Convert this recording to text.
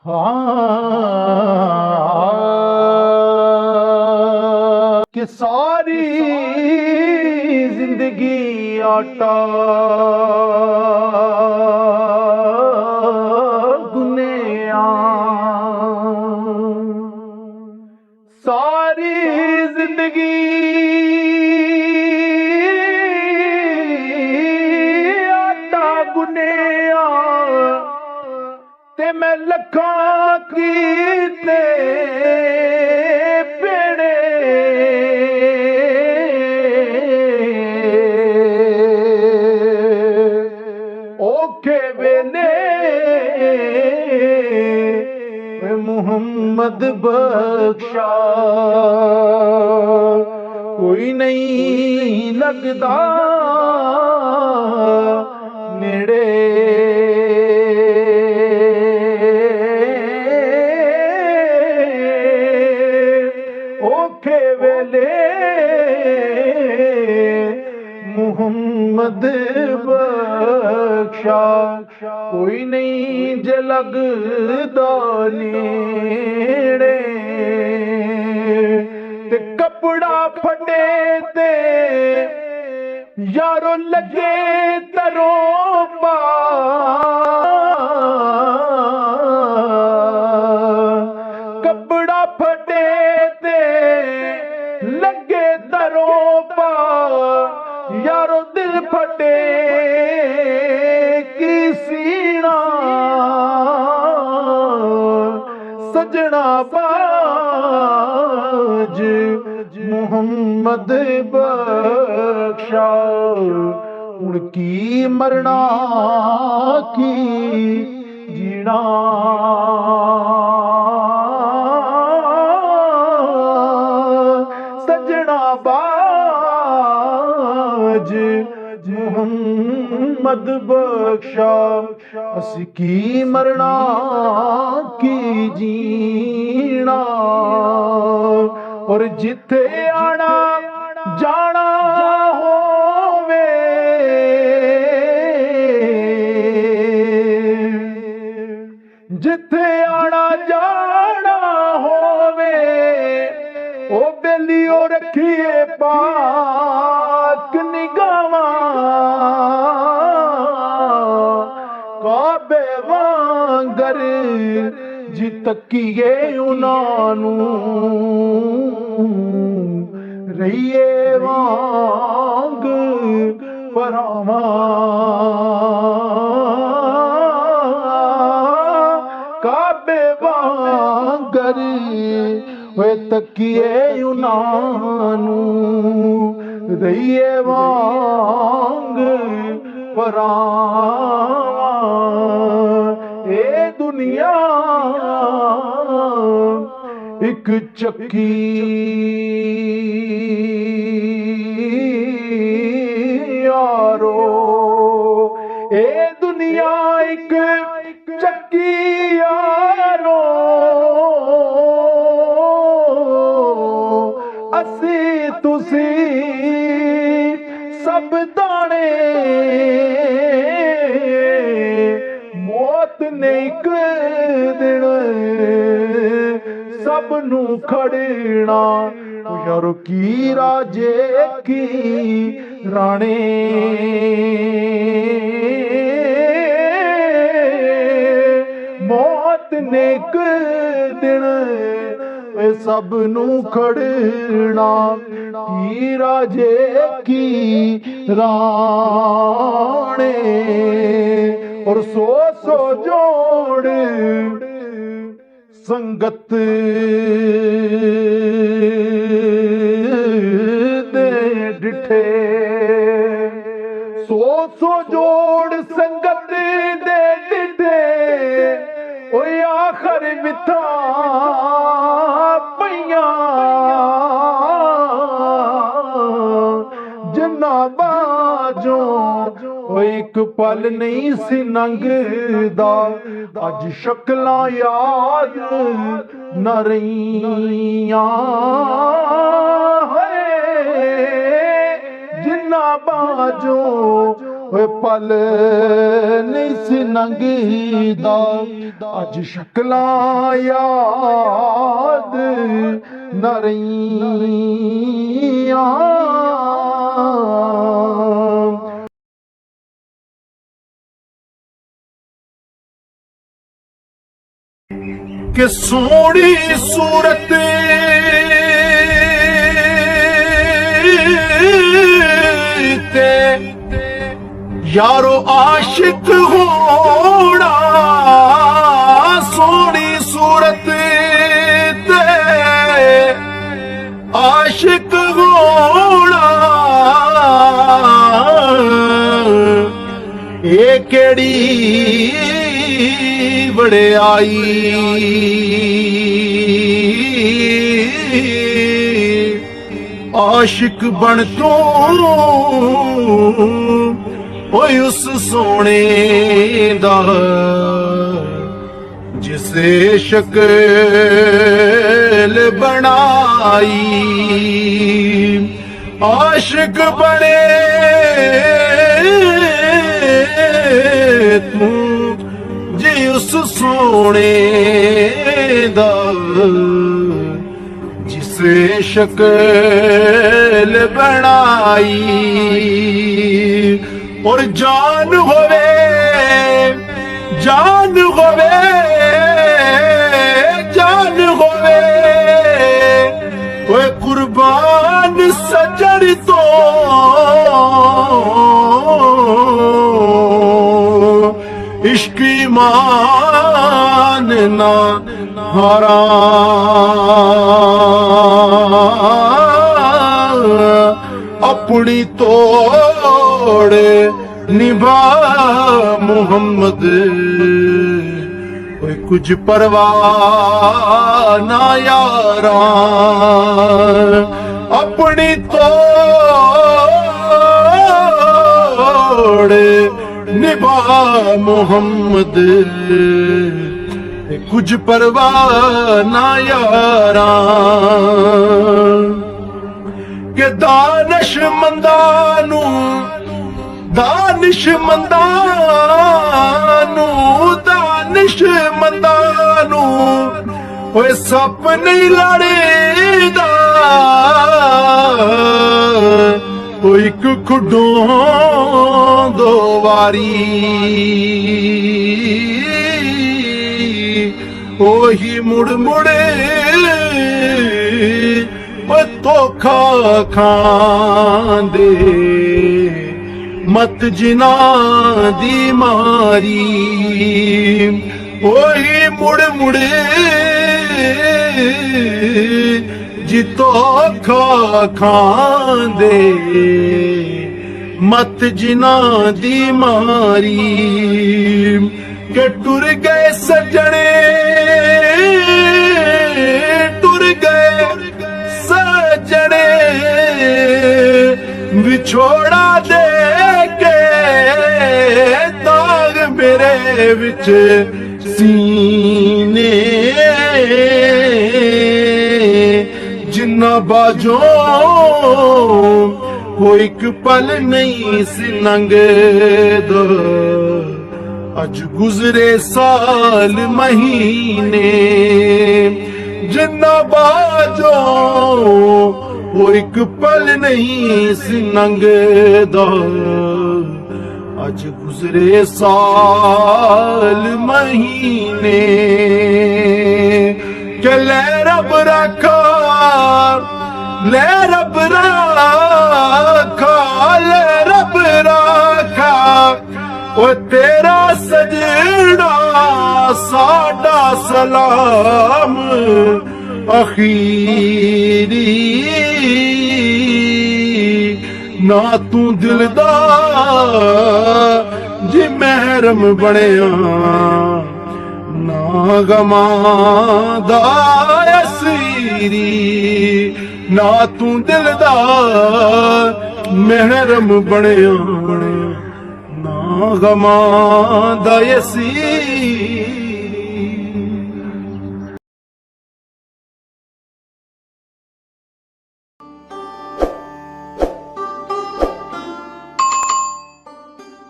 हाँ कि सारी जिंदगी आटा गुनेया, सारी जिंदगी आटा गुनेया ते मैं लखां कीते पेड़े औखे वेले मुहम्मद बख्शा कोई नहीं लगदा नेड़े, औखे वेले मुहम्मद बख्शा कोई नहीं जे लगदा नेड़े। ते कपड़ा फटे ते यारो लगे तरों पा, कपड़ा फटे ते लगे तरों पा यारो दिल फटे की सीना सजना बाज मुहम्मद बख्शा उनकी मरना की जीना सजना बाज मुहम्मद बख्शा असी की मरना की जीना और जिथे आना जाना होवे जिथे आना जाना होवे ओ बेलियो रखिए पाक निगावां काबे वांगर जी तकीए उन्हां रहिए वांग परावां काबे वांगर वे तकीए उन्हां रहिए वांग परावां। ए दुनिया एक चक्की यारो, ए दुनिया एक चक्की यारो असी तुसी सब दाने मौत ने एक दिन सब नू खड़ना यारो की राजे की राणे मौत ने एक दिन सब नू खड़ना की राजे की राणे और सो सो जोड़ संगत दे डिठे सो सो जोड़ संगत दे डिठे ओ आखर बिथा पईयां जिन्ना बाजों एक पल नहीं सी लंघदा अज शक्लां याद न रहियां जिन्ना बाजों ਓਏ ਪਲ ਨਹੀਂ ਸੀ ਲੰਘਦਾ ਅੱਜ ਸ਼ਕਲਾਂ ਯਾਦ ਨਾ ਰਹੀਆਂ ਕਿ ਸੋਹਣੀ ਸੂਰਤ ਤੇ यारो आशिक होना सोहनी सूरत ते आशिक होना ये केड़ी वड़ियाई आशिक बन तू ओए उस सोने दा जिसे शक्ल बनाई आशिक बने तू जी उस सोने दा जिसे शक्ल बनाई और जान होवे जान होवे जान होवे ओए कुर्बान सजन तो इश्क ईमान ना हारा अपनी तोड़ निभा मुहम्मद कोई कुछ परवाह ना यारा अपनी तोड़ निभा मुहम्मद कुछ परवाह ना यारा के दानिशमंदानू ओए सप नहीं लड़ेदा ओ एक खुडों दो वारी ओही मुड़ मुड़े ओ धोखा खांदे मत जिना दी मारी ओही मुड़ मुड़े जितो खा खांदे मत जिना दी मारी के टुर गए सजने टुर गए सजने विछोड़ा दे दाग मेरे विच सीने जिन्ना बाजो वो एक पल नहीं सी लंघदा अज गुजरे साल महीने जिन्ना बाजो वो एक पल नहीं सी लंघदा अज गुजरे साल महीने के ले रब रखा ले रब रखा ले रब रखा ओ तेरा सजना साडा सलाम अखीरी ना तू दिल दा जी महरम बनिया ना गमां दा असीरी ना तू दिल दा महरम बनिया ना गमां दा असीरी